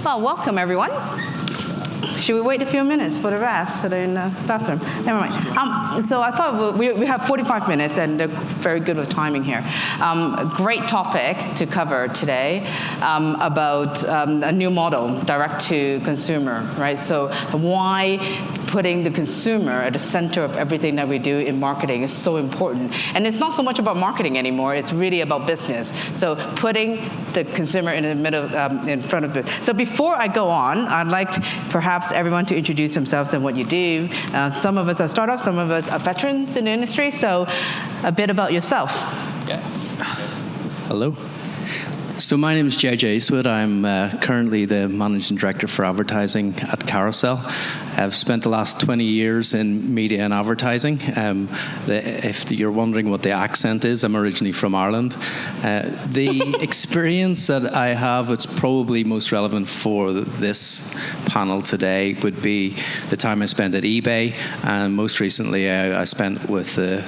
Well, welcome everyone. Should we wait a few minutes for the rest? So they're in the bathroom. Never mind. So I thought we have 45 minutes, and they're very good with timing here. A great topic to cover today about a new model, direct to consumer, right? So why putting the consumer at the center of everything that we do in marketing is so important. And it's not so much about marketing anymore, it's really about business. So putting the consumer in the middle, in front of it. So before I go on, I'd like perhaps everyone to introduce themselves and what you do. Some of us are startups, some of us are veterans in the industry, so a bit about yourself. Yeah. Hello. So my name is JJ Eastwood. I'm currently the Managing Director for Advertising at Carousel. I've spent the last 20 years in media and advertising. If you're wondering what the accent is, I'm originally from Ireland. The experience that I have, it's probably most relevant for this panel today, would be the time I spent at eBay, and most recently I spent with the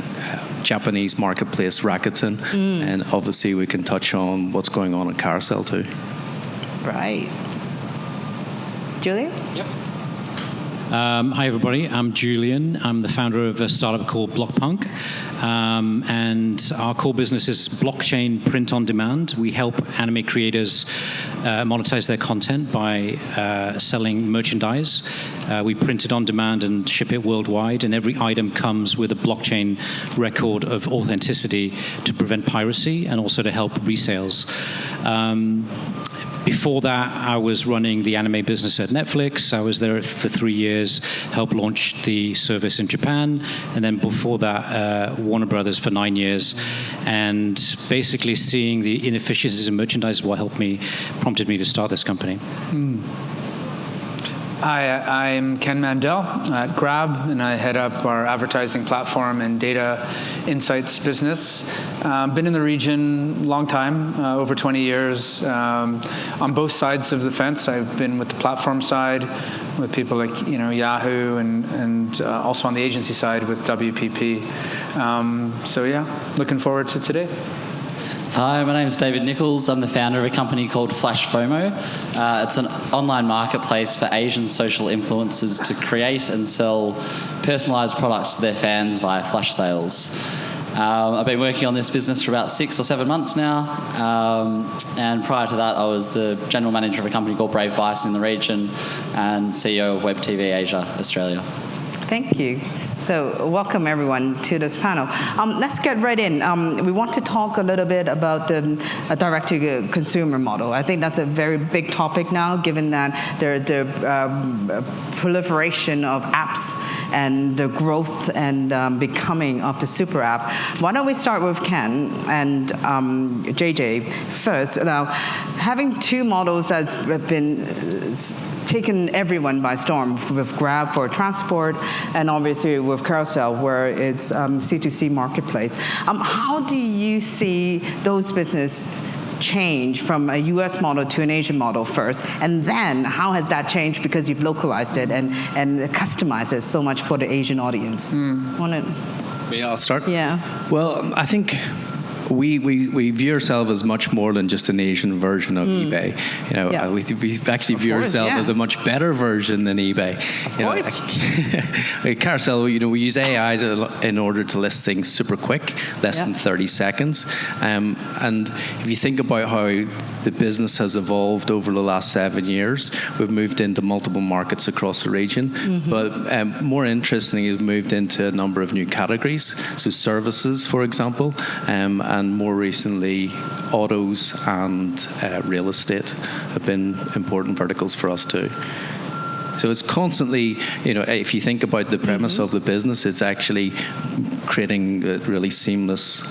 Japanese marketplace Rakuten, and obviously we can touch on what's going on at Carousel too. Right. Julian? Yep. Hi everybody, I'm Julian. I'm the founder of a startup called Blockpunk, and our core business is blockchain print on demand. We help anime creators monetize their content by selling merchandise. We print it on demand and ship it worldwide, and every item comes with a blockchain record of authenticity to prevent piracy and also to help resales. Before that, I was running the anime business at Netflix. I was there for 3 years, helped launch the service in Japan, and then before that, Warner Brothers for 9 years. And basically seeing the inefficiencies in merchandise is what prompted me to start this company. Hi, I'm Ken Mandel at Grab, and I head up our advertising platform and data insights business. Been in the region a long time, over 20 years, on both sides of the fence. I've been with the platform side, with people like Yahoo, and also on the agency side with WPP. So yeah, looking forward to today. Hi, my name is David Nicholls. I'm the founder of a company called Flash FOMO. It's an online marketplace for Asian social influencers to create and sell personalised products to their fans via flash sales. I've been working on this business for about 6 or 7 months now, and prior to that I was the general manager of a company called Brave Bison in the region and CEO of Web TV Asia, Australia. Thank you. So welcome everyone to this panel. Let's get right in. We want to talk a little bit about the direct-to-consumer model. I think that's a very big topic now, given that the proliferation of apps and the growth and becoming of the super app. Why don't we start with Ken and JJ first. Now, having two models that's been taken everyone by storm, with Grab for transport and obviously with Carousel where it's C2C marketplace. How do you see those business change from a US model to an Asian model first, and then how has that changed because you've localized it and customized it so much for the Asian audience? Yeah, I'll start. Yeah. Well, I think we view ourselves as much more than just an Asian version of eBay. We actually view ourselves as a much better version than eBay. Carousel, we use AI in order to list things super quick, less than 30 seconds. And if you think about how the business has evolved over the last 7 years, we've moved into multiple markets across the region. But more interestingly, we've moved into a number of new categories. So services, for example, and more recently, autos and real estate have been important verticals for us too. So it's constantly, if you think about the premise of the business, it's actually creating a really seamless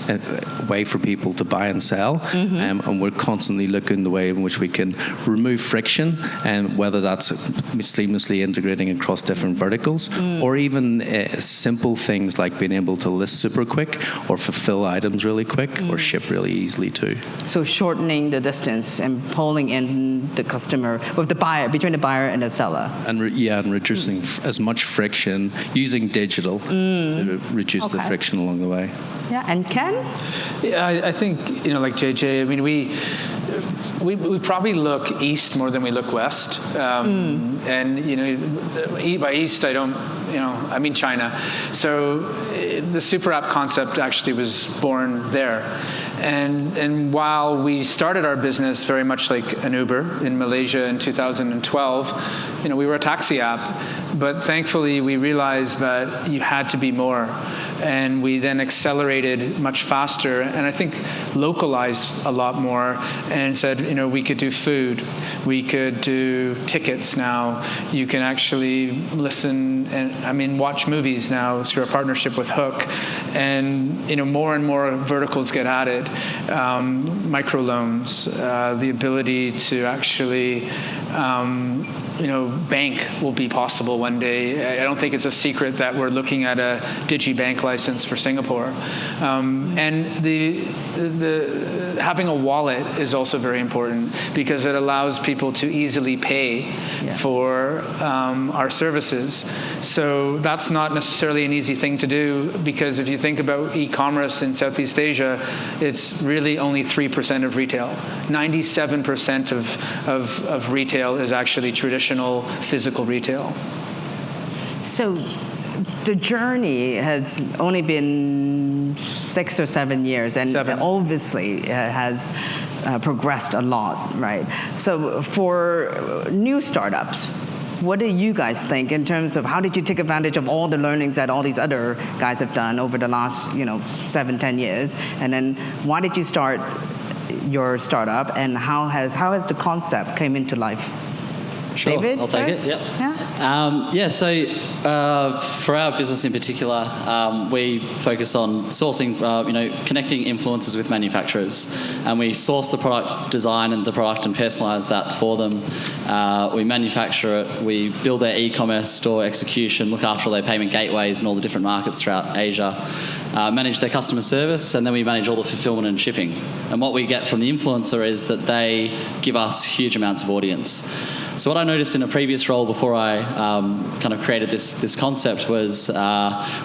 way for people to buy and sell. And we're constantly looking the way in which we can remove friction, and whether that's seamlessly integrating across different verticals, or even simple things like being able to list super quick or fulfill items really quick or ship really easily too. So shortening the distance and pulling in the customer with the buyer, between the buyer and the seller. And reducing as much friction using digital to reduce the friction along the way. Yeah, and Ken? Yeah, I think, like JJ, I mean, we probably look east more than we look west. And, by east, I mean China. So the super app concept actually was born there. And while we started our business very much like an Uber in Malaysia in 2012, we were a taxi app. But thankfully, we realized that you had to be more. And we then accelerated much faster, and I think localized a lot more, and said, we could do food, we could do tickets now. You can actually listen and watch movies now through a partnership with Hook, and more and more verticals get added. Microloans, the ability to actually, bank will be possible one day. I don't think it's a secret that we're looking at a digibank license for Singapore, and the having a wallet is also very important because it allows people to easily pay for our services. So that's not necessarily an easy thing to do, because if you think about e-commerce in Southeast Asia, it's really only 3% of retail. 97% of retail is actually traditional physical retail. So the journey has only been 6 or 7 years, and 7. Obviously has progressed a lot, right? So for new startups, what do you guys think in terms of how did you take advantage of all the learnings that all these other guys have done over the last 7-10 years, and then why did you start your startup, and how has the concept came into life? Sure, David, I'll take first? it. Yeah. So for our business in particular, we focus on sourcing, connecting influencers with manufacturers, and we source the product design and the product and personalize that for them. We manufacture it. We build their e-commerce store execution, look after all their payment gateways and all the different markets throughout Asia. Manage their customer service, and then we manage all the fulfillment and shipping. And what we get from the influencer is that they give us huge amounts of audience. So what I noticed in a previous role before I kind of created this concept was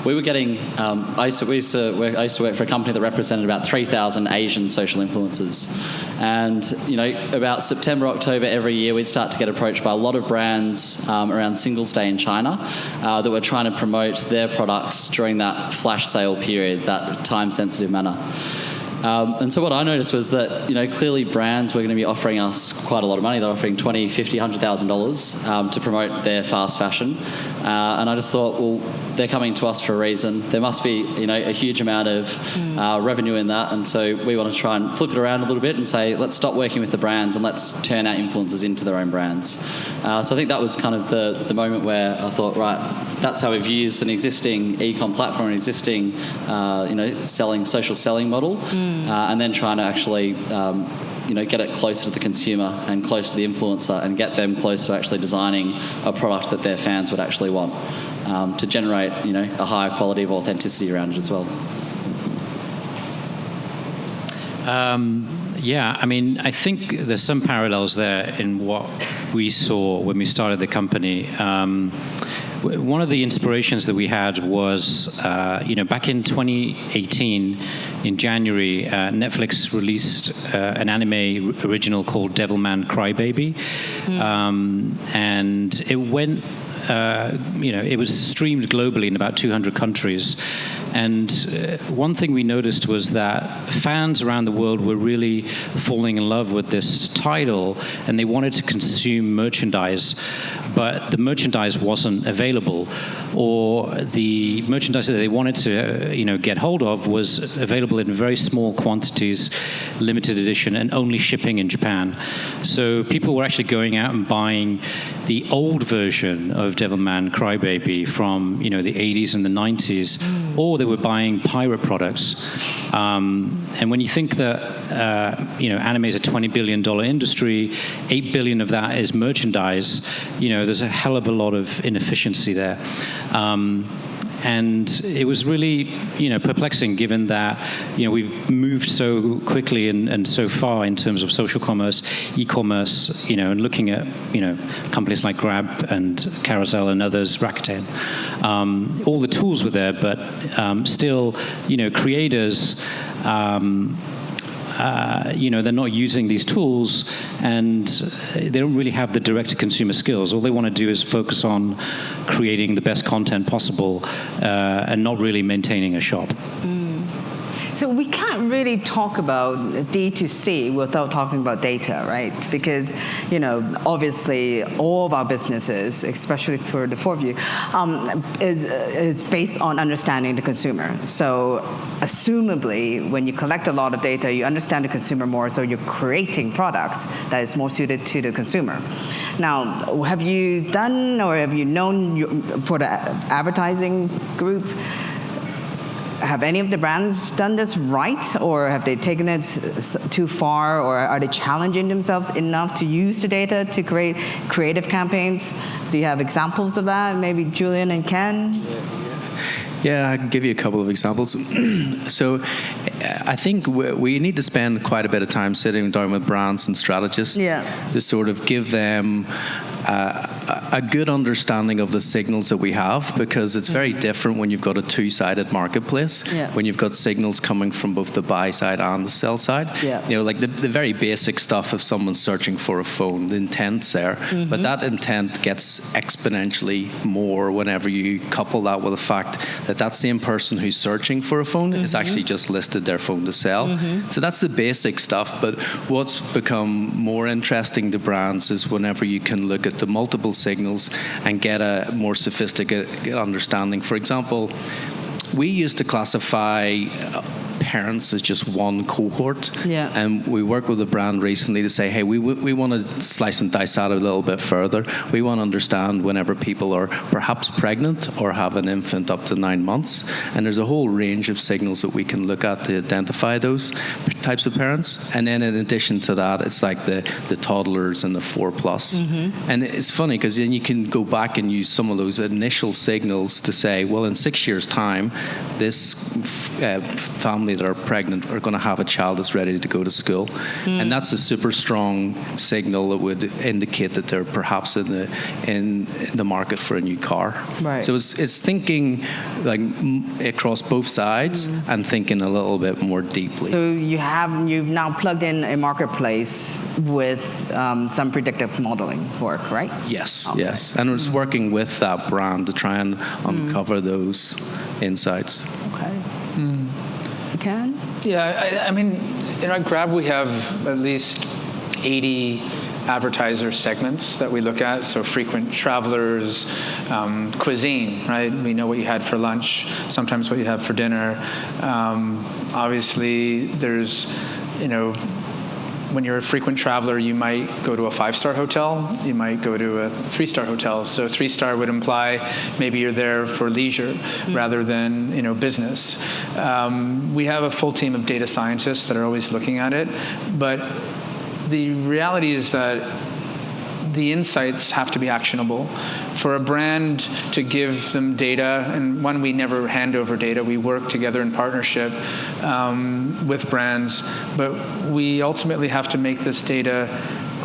we were getting. I used to work for a company that represented about 3,000 Asian social influencers, and about September, October every year we'd start to get approached by a lot of brands around Singles Day in China that were trying to promote their products during that flash sale period, that time-sensitive manner. And so what I noticed was that, clearly brands were going to be offering us quite a lot of money. They're offering $20,000, $50,000, $100,000 to promote their fast fashion. And I just thought, well, they're coming to us for a reason. There must be, a huge amount of revenue in that. And so we want to try and flip it around a little bit and say, let's stop working with the brands and let's turn our influencers into their own brands. So I think that was kind of the moment where I thought, right, that's how we've used an existing e-com platform, an existing, social selling model. And then trying to actually, get it closer to the consumer and closer to the influencer and get them close to actually designing a product that their fans would actually want to generate, a higher quality of authenticity around it as well. I think there's some parallels there in what we saw when we started the company. One of the inspirations that we had was, back in 2018, in January, Netflix released an anime original called Devilman Crybaby, and it went. It was streamed globally in about 200 countries. And one thing we noticed was that fans around the world were really falling in love with this title, and they wanted to consume merchandise, but the merchandise wasn't available, or the merchandise that they wanted to get hold of was available in very small quantities, limited edition, and only shipping in Japan. So people were actually going out and buying the old version of Devilman Crybaby from the 80s and the 90s, or they were buying pirate products. And when you think that anime is a $20 billion industry, $8 billion of that is merchandise, there's a hell of a lot of inefficiency there. And it was really, perplexing, given that, we've moved so quickly and so far in terms of social commerce, e-commerce, and looking at, companies like Grab and Carousel and others, Rakuten. All the tools were there, but still, creators they're not using these tools, and they don't really have the direct-to-consumer skills. All they want to do is focus on creating the best content possible and not really maintaining a shop. So we can't really talk about D2C without talking about data, right? Because, obviously all of our businesses, especially for the four of you, is based on understanding the consumer. So assumably, when you collect a lot of data, you understand the consumer more, so you're creating products that is more suited to the consumer. Now, have you done or have you known for the advertising group, have any of the brands done this right, or have they taken it too far, or are they challenging themselves enough to use the data to create creative campaigns? Do you have examples of that? Maybe Julian and Ken? Yeah, I can give you a couple of examples. So I think we need to spend quite a bit of time sitting down with brands and strategists to sort of give them a good understanding of the signals that we have, because it's very different when you've got a two-sided marketplace, when you've got signals coming from both the buy side and the sell side. Like the very basic stuff, if someone's searching for a phone, the intent's there, but that intent gets exponentially more whenever you couple that with the fact that that same person who's searching for a phone is actually just listed their phone to sell. So that's the basic stuff, but what's become more interesting to brands is whenever you can look at the multiple signals and get a more sophisticated understanding. For example, we used to classify parents as just one cohort, and we worked with a brand recently to say, hey, we want to slice and dice that a little bit further. We want to understand whenever people are perhaps pregnant or have an infant up to 9 months, and there's a whole range of signals that we can look at to identify those types of parents. And then in addition to that, it's like the toddlers and the 4+. And it's funny because then you can go back and use some of those initial signals to say, well, in 6 years' time, this family that are pregnant are going to have a child that's ready to go to school. And that's a super strong signal that would indicate that they're perhaps in the market for a new car. Right. So it's thinking like across both sides and thinking a little bit more deeply. So you've now plugged in a marketplace with some predictive modeling work, right? Yes, Okay. yes. And it's working with that brand to try and uncover those insights. Okay. Ken? Yeah, I mean, at Grab we have at least 80 advertiser segments that we look at. So frequent travelers, cuisine, right? We know what you had for lunch, sometimes what you have for dinner. Obviously, there's, when you're a frequent traveler, you might go to a 5-star hotel, you might go to a 3-star hotel. So 3-star would imply maybe you're there for leisure rather than business. We have a full team of data scientists that are always looking at it, but the reality is that the insights have to be actionable. For a brand to give them data, and one, we never hand over data, we work together in partnership with brands, but we ultimately have to make this data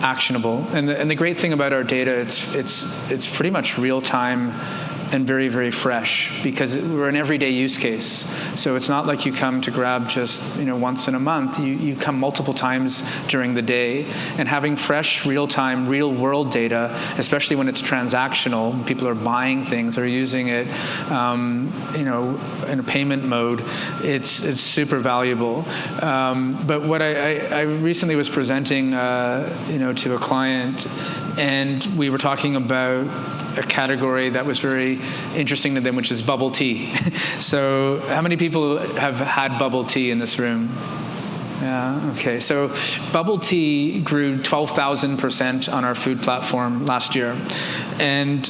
actionable. And the great thing about our data, it's pretty much real time and very, very fresh, because we're an everyday use case. So it's not like you come to Grab just once in a month. You come multiple times during the day, and having fresh, real-time, real-world data, especially when it's transactional, people are buying things or using it, in a payment mode, it's super valuable. But what I recently was presenting, to a client, and we were talking about a category that was very interesting to them, which is bubble tea. So how many people have had bubble tea in this room? Yeah, okay. So bubble tea grew 12,000% on our food platform last year. And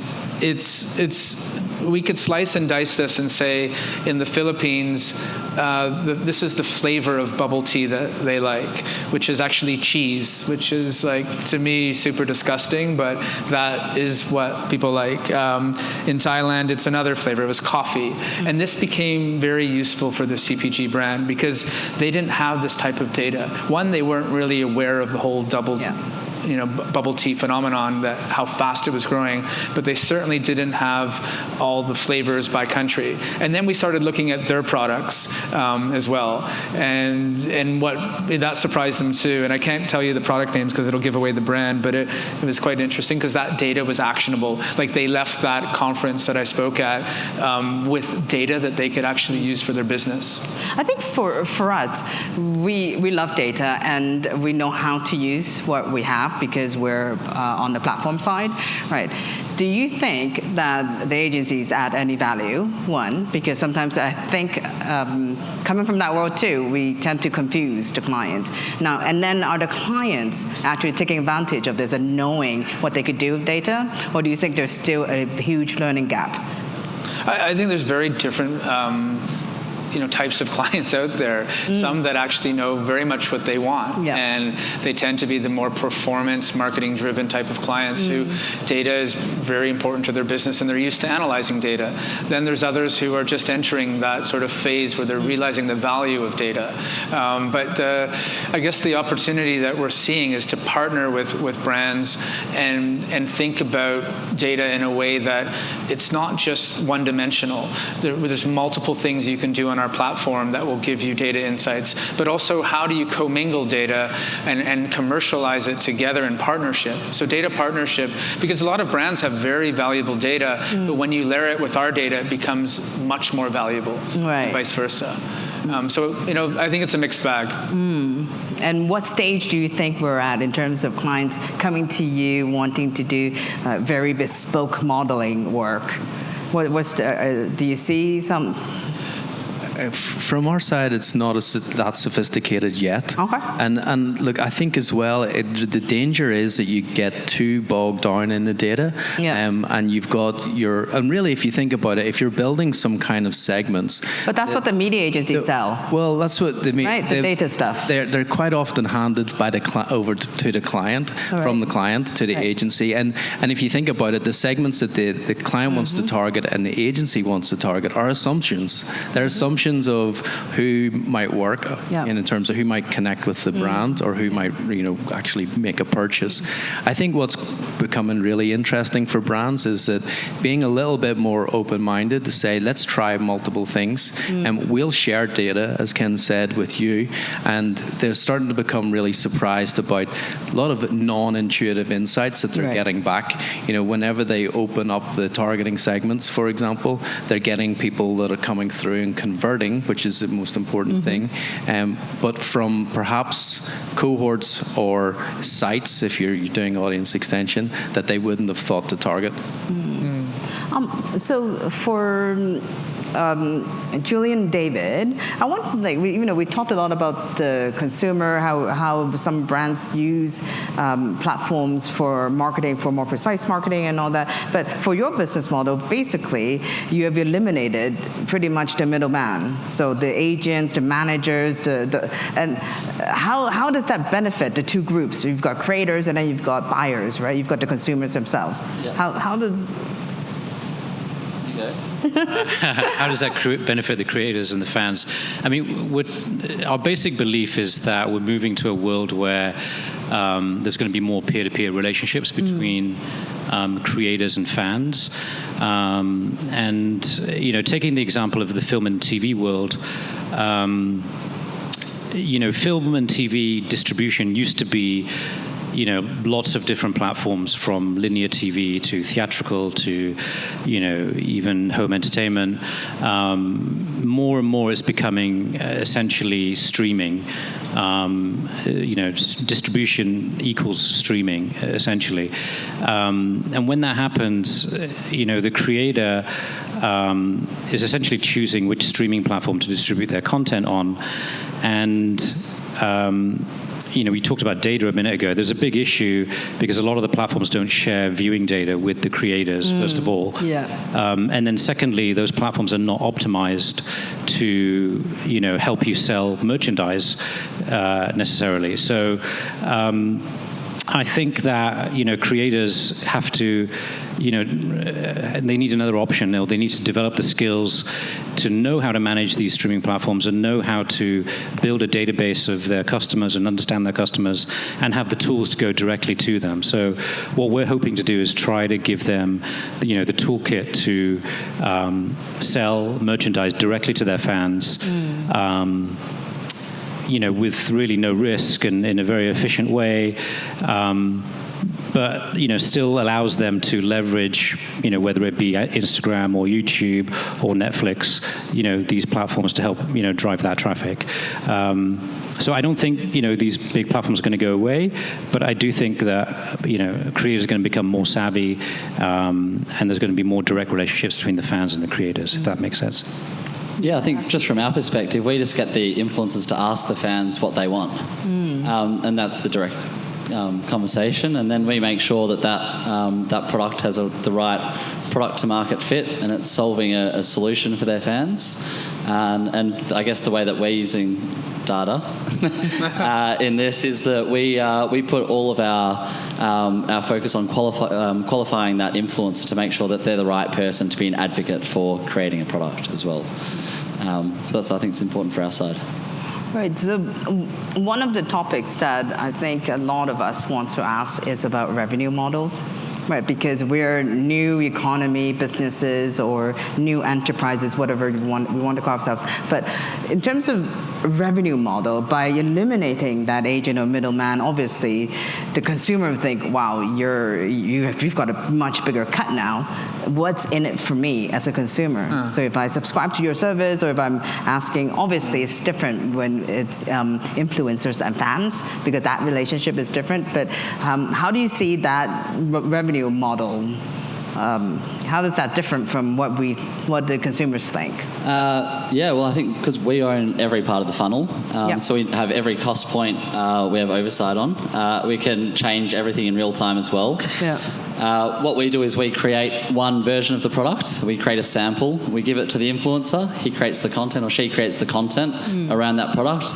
we could slice and dice this and say, in the Philippines, this is the flavor of bubble tea that they like, which is actually cheese, which is, to me, super disgusting, but that is what people like. In Thailand, it's another flavor. It was coffee. And this became very useful for the CPG brand because they didn't have this type of data. One, they weren't really aware of the whole double bubble tea phenomenon, that how fast it was growing, but they certainly didn't have all the flavors by country. And then we started looking at their products as well, and what that surprised them too. And I can't tell you the product names because it'll give away the brand, but it was quite interesting because that data was actionable. Like, they left that conference that I spoke at with data that they could actually use for their business. I think for us, we love data, and we know how to use what we have because we're on the platform side, right? Do you think that the agencies add any value? One, because sometimes I think coming from that world too, we tend to confuse the client. Now, and then are the clients actually taking advantage of this and knowing what they could do with data? Or do you think there's still a huge learning gap? I think there's very different types of clients out there. Some that actually know very much what they want, and they tend to be the more performance marketing driven type of clients who data is very important to their business and they're used to analyzing data. Then there's others who are just entering that sort of phase where they're realizing the value of data. But I guess the opportunity that we're seeing is to partner with brands and think about data in a way that it's not just one dimensional. There's multiple things you can do on our platform that will give you data insights, but also how do you commingle data and commercialize it together in partnership. So data partnership, because a lot of brands have very valuable data, but when you layer it with our data, it becomes much more valuable, and vice versa. So I think it's a mixed bag. And what stage do you think we're at in terms of clients coming to you wanting to do very bespoke modeling work? Do you see some? From our side, it's not that sophisticated yet. Okay. And look, I think as well, the danger is that you get too bogged down in the data. And you've got and really, if you think about it, if you're building some kind of segments. But that's what the media agencies sell. Well, that's what the data stuff. They're quite often handed by over to the client, from the client to the agency. And if you think about it, the segments that the client wants to target and the agency wants to target are assumptions. They're assumptions of who might work in terms of who might connect with the brand or who might actually make a purchase. I think what's becoming really interesting for brands is that being a little bit more open-minded to say, let's try multiple things, and we'll share data, as Ken said, with you, and they're starting to become really surprised about a lot of non-intuitive insights that they're getting back. Whenever they open up the targeting segments, for example, they're getting people that are coming through and converting, which is the most important thing, but from perhaps cohorts or sites, if you're doing audience extension, that they wouldn't have thought to target. So for Julian, David, I want we talked a lot about the consumer, how some brands use platforms for marketing, for more precise marketing and all that. But for your business model, basically, you have eliminated pretty much the middleman. So the agents, the managers, and how does that benefit the two groups? You've got creators and then you've got buyers, right? You've got the consumers themselves. Yeah. How does How does that benefit the creators and the fans? I mean, our basic belief is that we're moving to a world where there's going to be more peer-to-peer relationships between creators and fans. And taking the example of the film and TV world, film and TV distribution used to be lots of different platforms, from linear TV to theatrical to, even home entertainment. More and more is becoming essentially streaming. Distribution equals streaming, essentially. And when that happens, the creator is essentially choosing which streaming platform to distribute their content on. And we talked about data a minute ago. There's a big issue because a lot of the platforms don't share viewing data with the creators, first of all. And then secondly, those platforms are not optimized to, help you sell merchandise necessarily. So I think that, creators have to they need another option, or they need to develop the skills to know how to manage these streaming platforms and know how to build a database of their customers and understand their customers and have the tools to go directly to them. So what we're hoping to do is try to give them, the toolkit to sell merchandise directly to their fans. With really no risk and in a very efficient way, but still allows them to leverage, whether it be Instagram or YouTube or Netflix, these platforms to help drive that traffic. So I don't think these big platforms are going to go away, but I do think that creators are going to become more savvy, and there's going to be more direct relationships between the fans and the creators, if that makes sense. Yeah, I think just from our perspective, we just get the influencers to ask the fans what they want, and that's the direct conversation. And then we make sure that product has the right product to market fit, and it's solving a solution for their fans. And I guess the way that we're using data in this is that we put all of our focus on qualifying that influencer to make sure that they're the right person to be an advocate for creating a product as well. So that's, I think, it's important for our side. Right. So one of the topics that I think a lot of us want to ask is about revenue models. Right, because we're new economy businesses or new enterprises, whatever we want to call ourselves. But in terms of revenue model, by eliminating that agent or middleman, obviously the consumer would think, wow, you've got a much bigger cut now. What's in it for me as a consumer? So if I subscribe to your service, or if I'm asking, obviously it's different when it's influencers and fans, because that relationship is different. But how do you see that revenue model? How is that different from what the consumers think? Well, I think because we own every part of the funnel, so we have every cost point we have oversight on. We can change everything in real time as well. What we do is we create one version of the product. We create a sample. We give it to the influencer. He creates the content, or she creates the content around that product.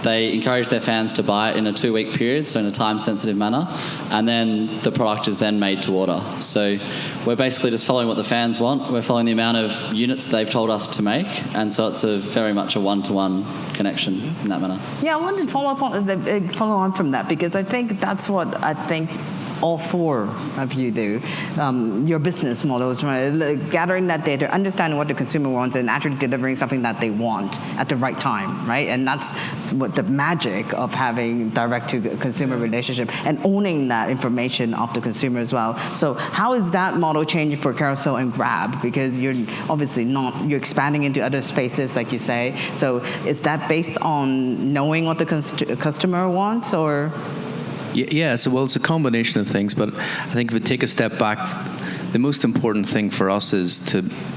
They encourage their fans to buy it in a 2-week period, so in a time-sensitive manner, and then the product is then made to order. So we're basically just following what the fans want. We're following the amount of units they've told us to make, and so it's very much a one-to-one connection in that manner. Yeah, I wanted to follow on from that, because I think that's what all four of you do. Your business models, right? Gathering that data, understanding what the consumer wants, and actually delivering something that they want at the right time, right? And that's what the magic of having direct-to-consumer relationship, and owning that information of the consumer as well. So how is that model changing for Carousel and Grab? Because you're obviously you're expanding into other spaces, like you say. So is that based on knowing what the customer wants, or? Yeah, it's a combination of things, but I think if we take a step back, the most important thing for us is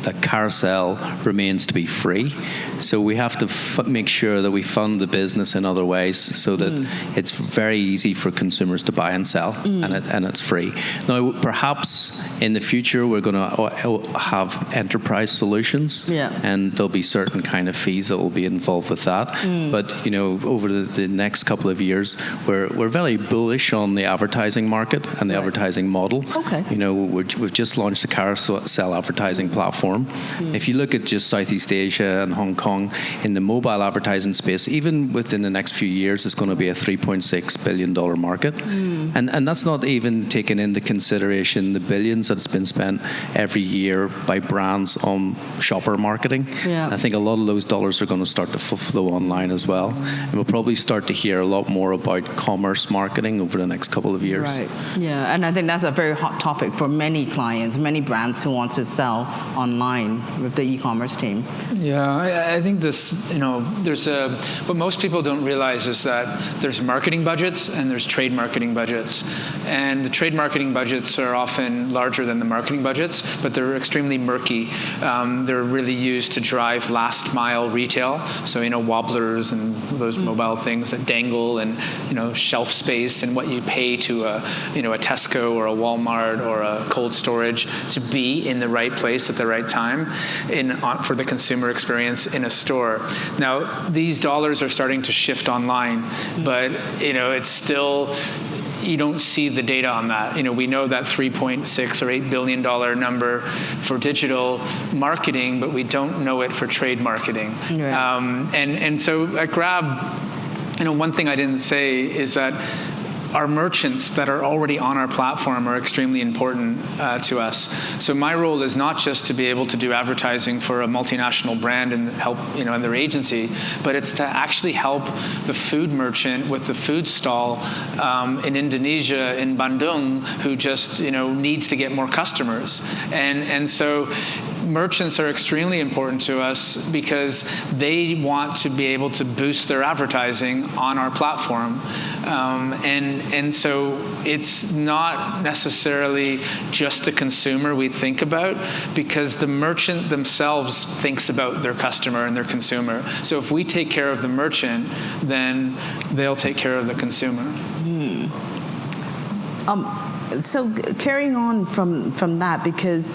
that Carousel remains to be free. So we have to make sure that we fund the business in other ways, so that it's very easy for consumers to buy and sell, and it's free. Now, perhaps in the future we're going to have enterprise solutions, and there'll be certain kind of fees that will be involved with that. But over the next couple of years, we're very bullish on the advertising market and the advertising model. Okay. We've just launched the Carousel advertising platform. If you look at just Southeast Asia and Hong Kong, in the mobile advertising space, even within the next few years, it's going to be a $3.6 billion market. And that's not even taking into consideration the billions that's been spent every year by brands on shopper marketing. I think a lot of those dollars are going to start to flow online as well. And we'll probably start to hear a lot more about commerce marketing over the next couple of years. Right. Yeah, and I think that's a very hot topic for many clients, many brands who want to sell online with the e-commerce team. Yeah, I think this, what most people don't realize is that there's marketing budgets and there's trade marketing budgets. And the trade marketing budgets are often larger than the marketing budgets, but they're extremely murky. They're really used to drive last mile retail. So, wobblers and those mobile things that dangle, and, shelf space, and what you pay to a Tesco or a Walmart or a cold storage to be in the right place at the right time for the consumer experience in a store. Now, these dollars are starting to shift online, but it's still, you don't see the data on that. We know that $3.6 or $8 billion number for digital marketing, but we don't know it for trade marketing. Right. And so at Grab, one thing I didn't say is that our merchants that are already on our platform are extremely important to us. So my role is not just to be able to do advertising for a multinational brand and help, in their agency, but it's to actually help the food merchant with the food stall in Indonesia, in Bandung, who just, needs to get more customers. And so merchants are extremely important to us because they want to be able to boost their advertising on our platform. And so it's not necessarily just the consumer we think about, because the merchant themselves thinks about their customer and their consumer. So if we take care of the merchant, then they'll take care of the consumer. So carrying on from that, because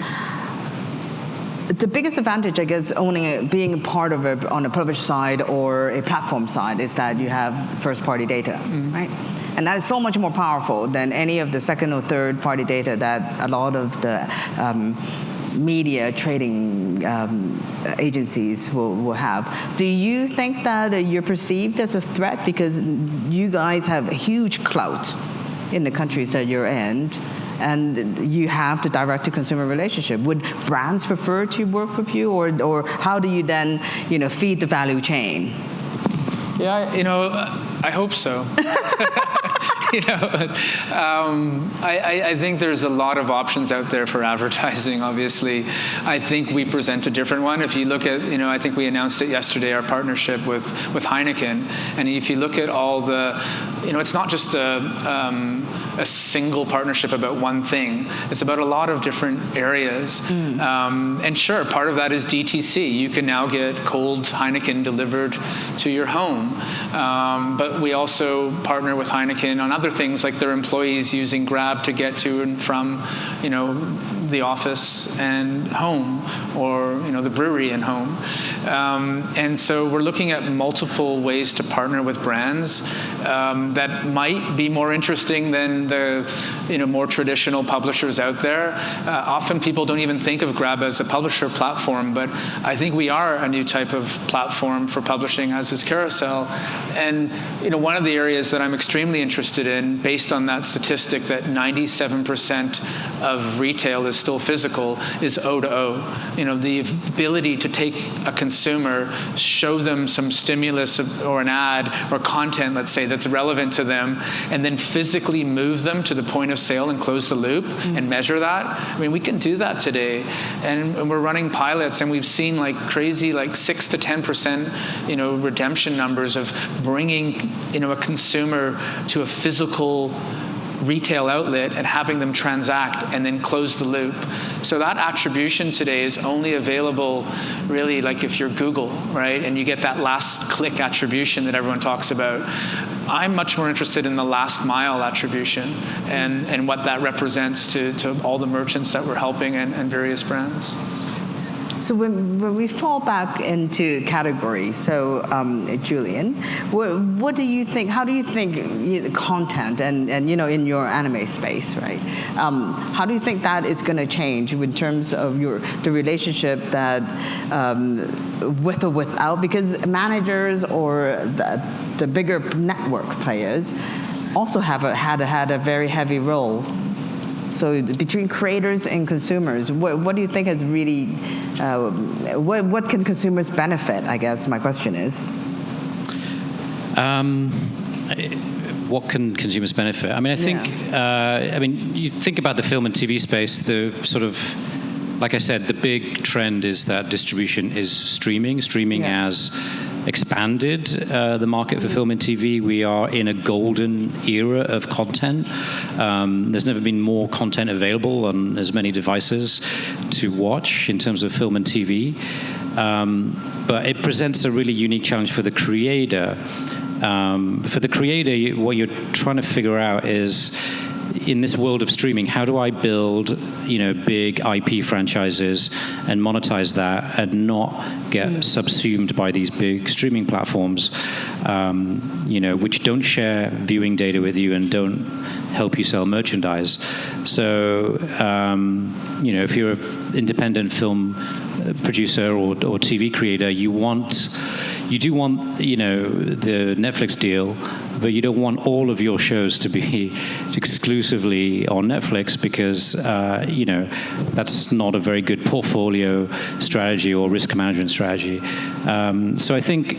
the biggest advantage, I guess, being a part of it on a publisher side or a platform side is that you have first-party data, right? And that is so much more powerful than any of the second or third-party data that a lot of the media trading agencies will have. Do you think that you're perceived as a threat because you guys have huge clout in the countries that you're in, and you have the direct-to-consumer relationship? Would brands prefer to work with you, or how do you then, feed the value chain? Yeah, I hope so. I think there's a lot of options out there for advertising, obviously. I think we present a different one. If you look at, I think we announced it yesterday, our partnership with Heineken. And if you look at all the, it's not just a single partnership about one thing. It's about a lot of different areas. And sure, part of that is DTC. You can now get cold Heineken delivered to your home. But we also partner with Heineken on other things, like their employees using Grab to get to and from, the office and home, or the brewery and home. And so we're looking at multiple ways to partner with brands that might be more interesting than the more traditional publishers out there. Often people don't even think of Grab as a publisher platform, but I think we are a new type of platform for publishing, as is Carousel. And one of the areas that I'm extremely interested in, based on that statistic that 97% of retail is still physical, is O2O. The ability to take a consumer, show them some stimulus or an ad or content, let's say, that's relevant to them, and then physically move them to the point of sale and close the loop and measure that. I mean, we can do that today. And we're running pilots, and we've seen crazy 6 to 10%, redemption numbers of bringing, a consumer to a physical retail outlet and having them transact and then close the loop. So that attribution today is only available really if you're Google, right? And you get that last click attribution that everyone talks about. I'm much more interested in the last mile attribution and what that represents to all the merchants that we're helping and various brands. So when we fall back into categories, so Julian, what do you think? How do you think content and in your anime space, right? How do you think that is going to change in terms of the relationship that with or without? Because managers or the bigger network players also had a very heavy role. So between creators and consumers, what do you think is really, what can consumers benefit, I guess my question is? What can consumers benefit? I mean, I think, you think about the film and TV space, the sort of, like I said, the big trend is that distribution is streaming. Streaming has expanded the market for film and TV. We are in a golden era of content. There's never been more content available on as many devices to watch in terms of film and TV. But it presents a really unique challenge for the creator. For the creator, what you're trying to figure out is, in this world of streaming, how do I build, big IP franchises and monetize that and not get subsumed by these big streaming platforms, which don't share viewing data with you and don't help you sell merchandise. So, if you're an independent film producer or TV creator, you do want the Netflix deal, but you don't want all of your shows to be exclusively on Netflix because that's not a very good portfolio strategy or risk management strategy. So I think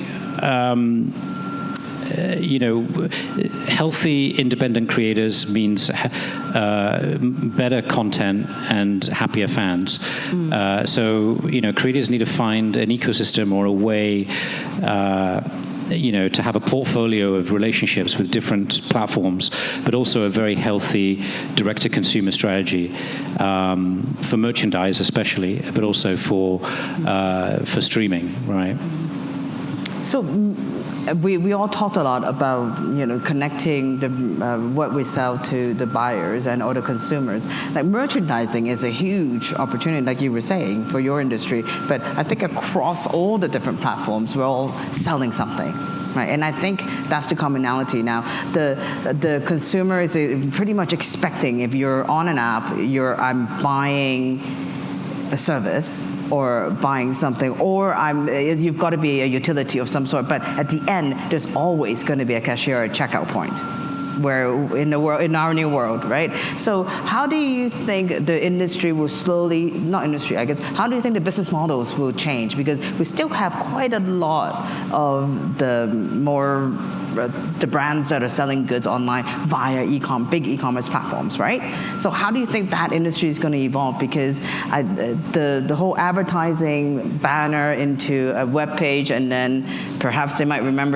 healthy independent creators means better content and happier fans. So creators need to find an ecosystem or a way to have a portfolio of relationships with different platforms, but also a very healthy direct-to-consumer strategy for merchandise especially, but also for streaming, right? So we all talked a lot about connecting what we sell to the buyers and other consumers. Like merchandising is a huge opportunity, like you were saying, for your industry. But I think across all the different platforms, we're all selling something. Right, and I think that's the commonality now. The consumer is pretty much expecting, if you're on an app, I'm buying a service or buying something, or you've got to be a utility of some sort. But at the end, there's always going to be a cashier at checkout point. Where in our new world, right? So how do you think the industry will how do you think the business models will change? Because we still have quite a lot of the brands that are selling goods online via big e-commerce platforms, right? So how do you think that industry is going to evolve? Because the whole advertising banner into a web page, and then perhaps they might brand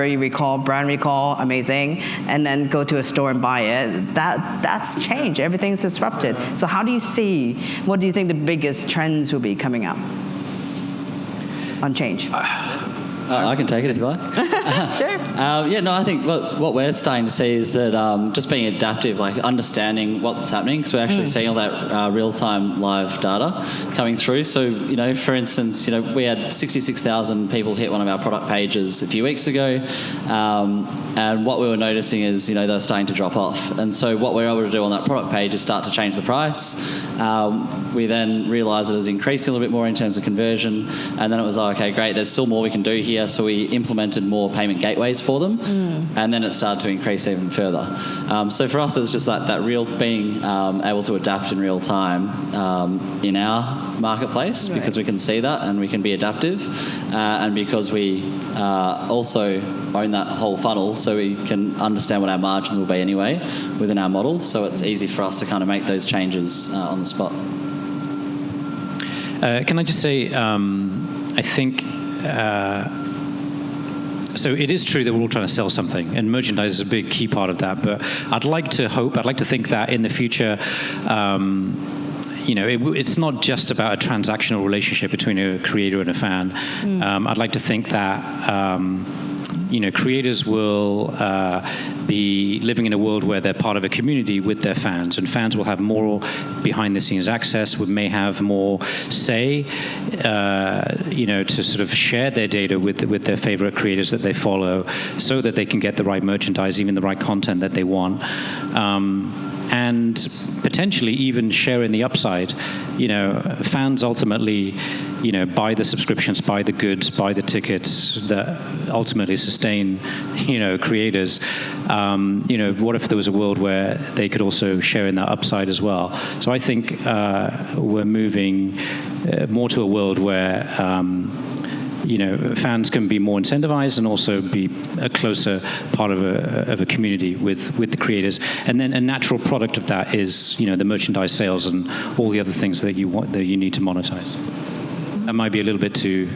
recall, amazing, and then go to a store and buy it. That's changed. Everything's disrupted. So what do you think the biggest trends will be coming up on change? I can take it if you like. Sure. I think what we're starting to see is that just being adaptive, like understanding what's happening, because we're actually seeing all that real-time live data coming through. So, for instance, we had 66,000 people hit one of our product pages a few weeks ago, and what we were noticing is, they were starting to drop off. And so what we're able to do on that product page is start to change the price. We then realised it was increasing a little bit more in terms of conversion, and then it was like, okay, great, there's still more we can do here. So we implemented more payment gateways for them, and then it started to increase even further. So for us, it was just that real being able to adapt in real time in our marketplace, right, because we can see that and we can be adaptive, and because we also own that whole funnel, so we can understand what our margins will be anyway within our model. So it's easy for us to kind of make those changes on the spot. Can I just say, I think. So it is true that we're all trying to sell something, and merchandise is a big key part of that. But I'd like to think that in the future, it's not just about a transactional relationship between a creator and a fan. I'd like to think that creators will be living in a world where they're part of a community with their fans, and fans will have more behind-the-scenes access, may have more say, to sort of share their data with their favorite creators that they follow, so that they can get the right merchandise, even the right content that they want. And potentially even share in the upside. Fans ultimately, buy the subscriptions, buy the goods, buy the tickets that ultimately sustain, creators. What if there was a world where they could also share in that upside as well? So I think we're moving more to a world where fans can be more incentivized and also be a closer part of a community with the creators. And then a natural product of that is, the merchandise sales and all the other things that you need to monetize. That might be a little bit too,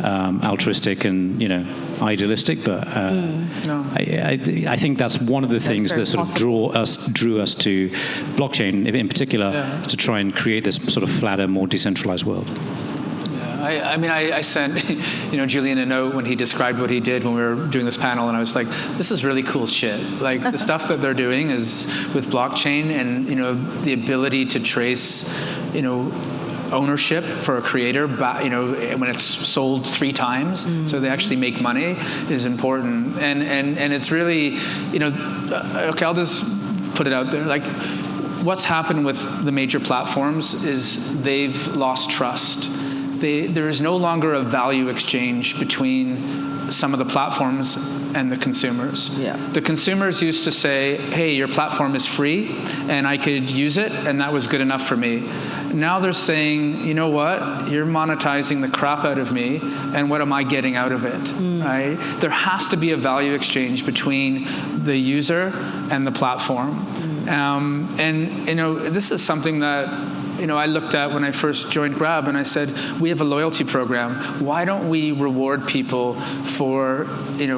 altruistic and, idealistic, but no. I think that's one of the things that sort of drew us to blockchain in particular, to try and create this sort of flatter, more decentralized world. I mean, I sent, Julian a note when he described what he did when we were doing this panel, and I was like, this is really cool shit. Like, the stuff that they're doing is with blockchain and, the ability to trace, ownership for a creator, when it's sold 3 times, so they actually make money, is important. And it's really, okay, I'll just put it out there. Like, what's happened with the major platforms is they've lost trust. There is no longer a value exchange between some of the platforms and the consumers. Yeah. The consumers used to say, hey, your platform is free, and I could use it, and that was good enough for me. Now they're saying, you know what, you're monetizing the crap out of me, and what am I getting out of it, right? There has to be a value exchange between the user and the platform. This is something that I looked at when I first joined Grab, and I said, we have a loyalty program. Why don't we reward people for,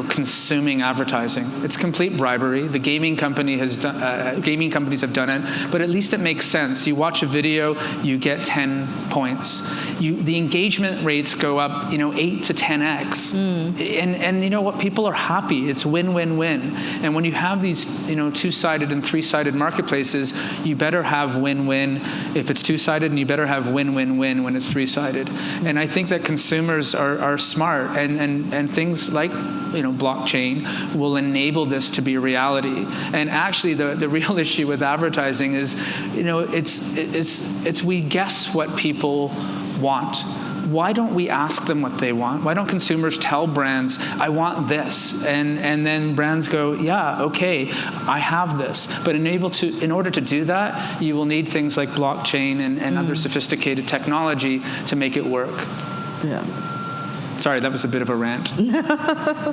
consuming advertising? It's complete bribery. The gaming companies have done it, but at least it makes sense. You watch a video, you get 10 points. The engagement rates go up, 8 to 10x. And you know what? People are happy. It's win-win-win. And when you have these, 2-sided and 3-sided marketplaces, you better have win-win if it's 2-sided, and you better have win-win-win when it's 3-sided. And I think that consumers are smart, and things like blockchain will enable this to be a reality. And actually, the real issue with advertising is, it's we guess what people want. Why don't we ask them what they want? Why don't consumers tell brands, I want this? And then brands go, yeah, okay, I have this. But in order to do that, you will need things like blockchain and other sophisticated technology to make it work. Yeah. Sorry, that was a bit of a rant. How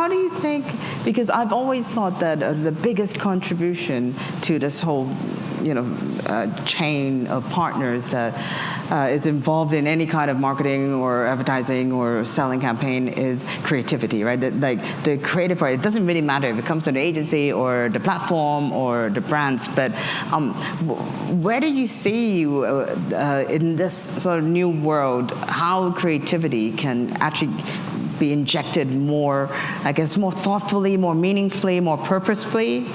do you think, because I've always thought that the biggest contribution to this whole chain of partners that is involved in any kind of marketing or advertising or selling campaign is creativity, right? The creative part, it doesn't really matter if it comes from the agency or the platform or the brands, but where do you see in this sort of new world, how creativity can actually be injected more, I guess, more thoughtfully, more meaningfully, more purposefully?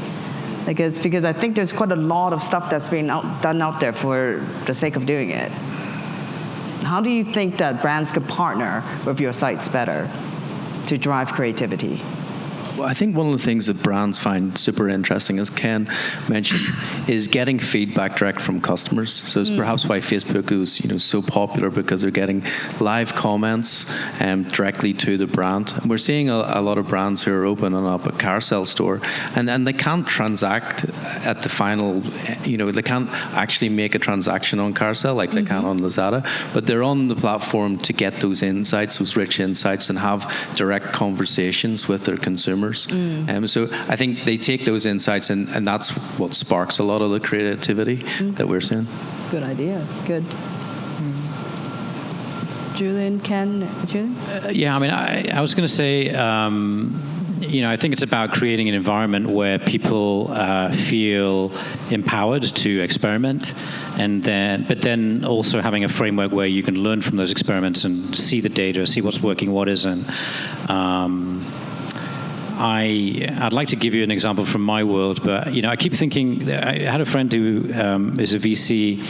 Because I think there's quite a lot of stuff that's being done out there for the sake of doing it. How do you think that brands could partner with your sites better to drive creativity? Well, I think one of the things that brands find super interesting, as Ken mentioned, is getting feedback direct from customers. So it's perhaps why Facebook is so popular, because they're getting live comments directly to the brand. And we're seeing a lot of brands who are opening up a carousel store, and they can't transact at the final, they can't actually make a transaction on carousel like they can on Lazada, but they're on the platform to get those insights, those rich insights, and have direct conversations with their consumers. So I think they take those insights, and that's what sparks a lot of the creativity that we're seeing. Good idea. Good. Julian, Ken, Julian? Yeah, I mean, I was going to say, I think it's about creating an environment where people feel empowered to experiment, but then also having a framework where you can learn from those experiments and see the data, see what's working, what isn't. I'd like to give you an example from my world, but I keep thinking. I had a friend who is a VC,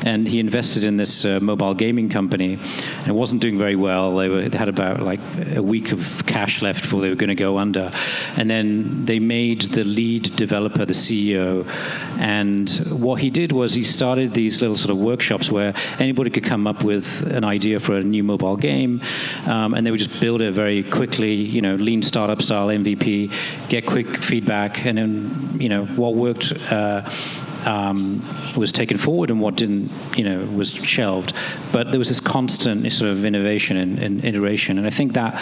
and he invested in this mobile gaming company, and it wasn't doing very well. They had about like a week of cash left before they were going to go under, and then they made the lead developer the CEO. And what he did was he started these little sort of workshops where anybody could come up with an idea for a new mobile game, and they would just build it very quickly, lean startup style MVP. Get quick feedback, and then what worked was taken forward, and what didn't, was shelved. But there was this constant sort of innovation and iteration, and I think that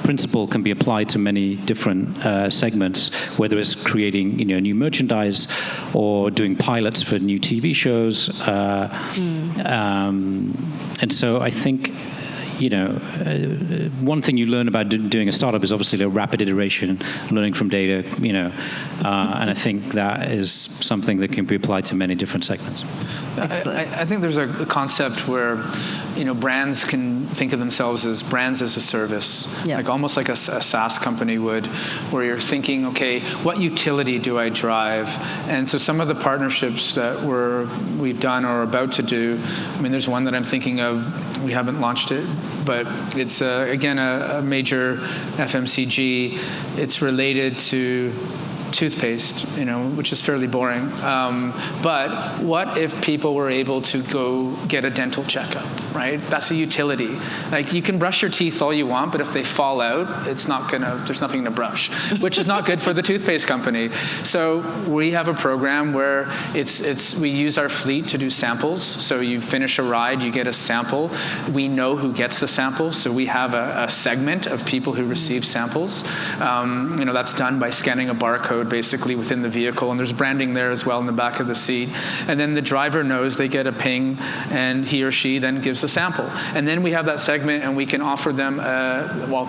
principle can be applied to many different segments, whether it's creating new merchandise or doing pilots for new TV shows, and so I think. one thing you learn about doing a startup is obviously the rapid iteration, learning from data, and I think that is something that can be applied to many different segments. I think there's a concept where, brands can think of themselves as brands as a service, like almost like a SaaS company would, where you're thinking, okay, what utility do I drive? And so some of the partnerships that we've done or are about to do, there's one that I'm thinking of. We haven't launched it, but it's again a major FMCG. It's related to toothpaste, which is fairly boring. But what if people were able to go get a dental checkup, right? That's a utility. Like, you can brush your teeth all you want, but if they fall out, there's nothing to brush, which is not good for the toothpaste company. So we have a program where we use our fleet to do samples. So you finish a ride, you get a sample. We know who gets the sample, so we have a segment of people who receive samples. That's done by scanning a barcode basically within the vehicle, and there's branding there as well in the back of the seat. And then the driver knows, they get a ping, and he or she then gives a sample. And then we have that segment, and we can offer them,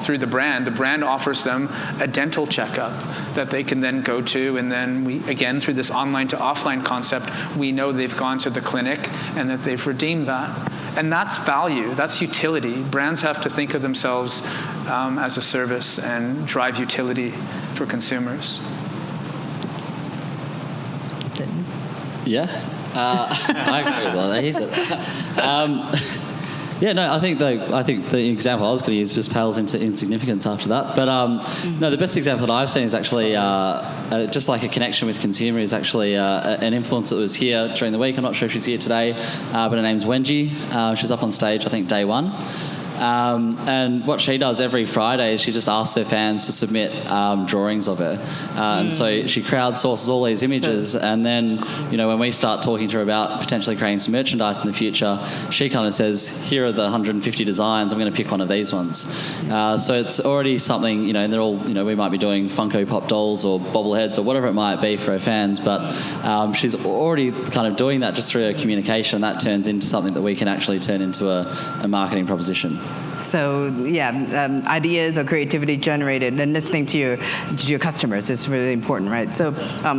through the brand offers them a dental checkup that they can then go to, and then we, again, through this online to offline concept, we know they've gone to the clinic and that they've redeemed that. And that's value, that's utility. Brands have to think of themselves as a service and drive utility for consumers. Yeah, I agree with all that he said. I think the example I was going to use just pales into insignificance after that. But the best example that I've seen is actually just like a connection with consumer is actually an influencer that was here during the week. I'm not sure if she's here today, but her name's Wenji. She's up on stage, I think, day one. And what she does every Friday is she just asks her fans to submit drawings of her. And so she crowdsources all these images. And then, when we start talking to her about potentially creating some merchandise in the future, she kind of says, here are the 150 designs. I'm going to pick one of these ones. So it's already something, and they're all, we might be doing Funko Pop dolls or bobbleheads or whatever it might be for her fans. But she's already kind of doing that just through her communication. That turns into something that we can actually turn into a marketing proposition. So ideas or creativity generated and listening to your customers is really important, right? So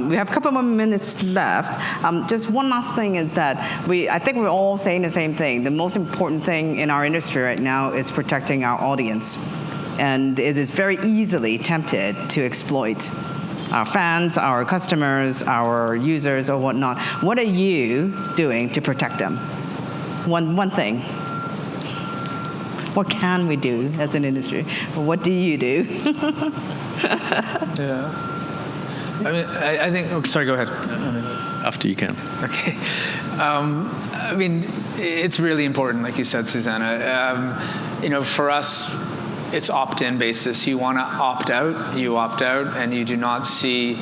we have a couple more minutes left. Just one last thing is that I think we're all saying the same thing. The most important thing in our industry right now is protecting our audience, and it is very easily tempted to exploit our fans, our customers, our users, or whatnot. What are you doing to protect them? One thing. What can we do as an industry? What do you do? I think. Oh, sorry, go ahead. After you can. Okay. It's really important, like you said, Susana. For us, it's opt-in basis. You want to opt out, you opt out, and you do not see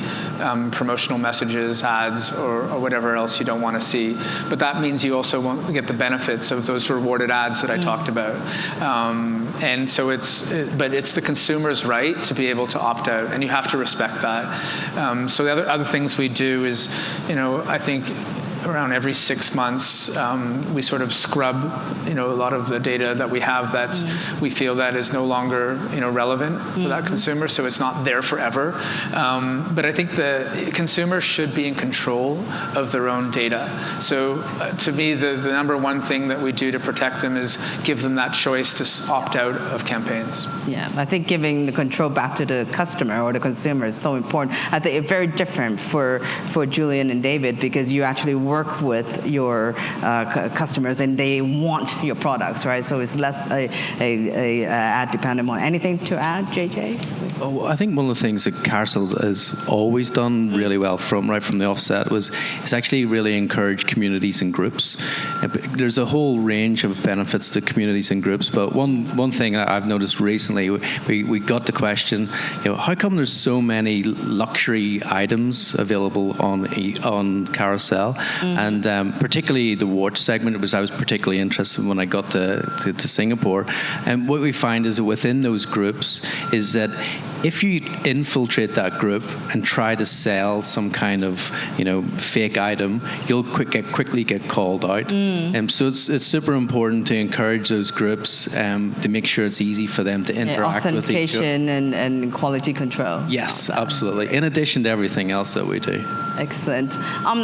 promotional messages, ads, or whatever else you don't want to see. But that means you also won't get the benefits of those rewarded ads that I talked about. And so it's the consumer's right to be able to opt out, and you have to respect that. So the other things we do is, I think, around every 6 months, we sort of scrub, a lot of the data that we have that we feel that is no longer, relevant for that consumer. So it's not there forever. But I think the consumers should be in control of their own data. So to me, the number one thing that we do to protect them is give them that choice to opt out of campaigns. Yeah, I think giving the control back to the customer or the consumer is so important. I think it's very different for Julian and David, because you actually work with your customers and they want your products, right? So it's less a ad dependent one. Anything to add, JJ? Oh, I think one of the things that Carousel has always done really well from the offset is actually really encourage communities and groups. There's a whole range of benefits to communities and groups, but one thing that I've noticed recently, we got the question, how come there's so many luxury items available on Carousel? And particularly the watch segment, I was particularly interested when I got to Singapore. And what we find is that within those groups is that if you infiltrate that group and try to sell some kind of fake item, you'll quickly get called out. So it's super important to encourage those groups to make sure it's easy for them to interact with each other. Authentication and quality control. Yes, absolutely. In addition to everything else that we do. Excellent.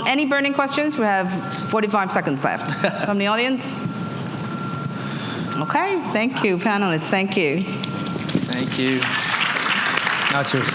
Any burning questions? We have 45 seconds left from the audience. Okay, thank you, panelists. Thank you. Thank you. That's yours.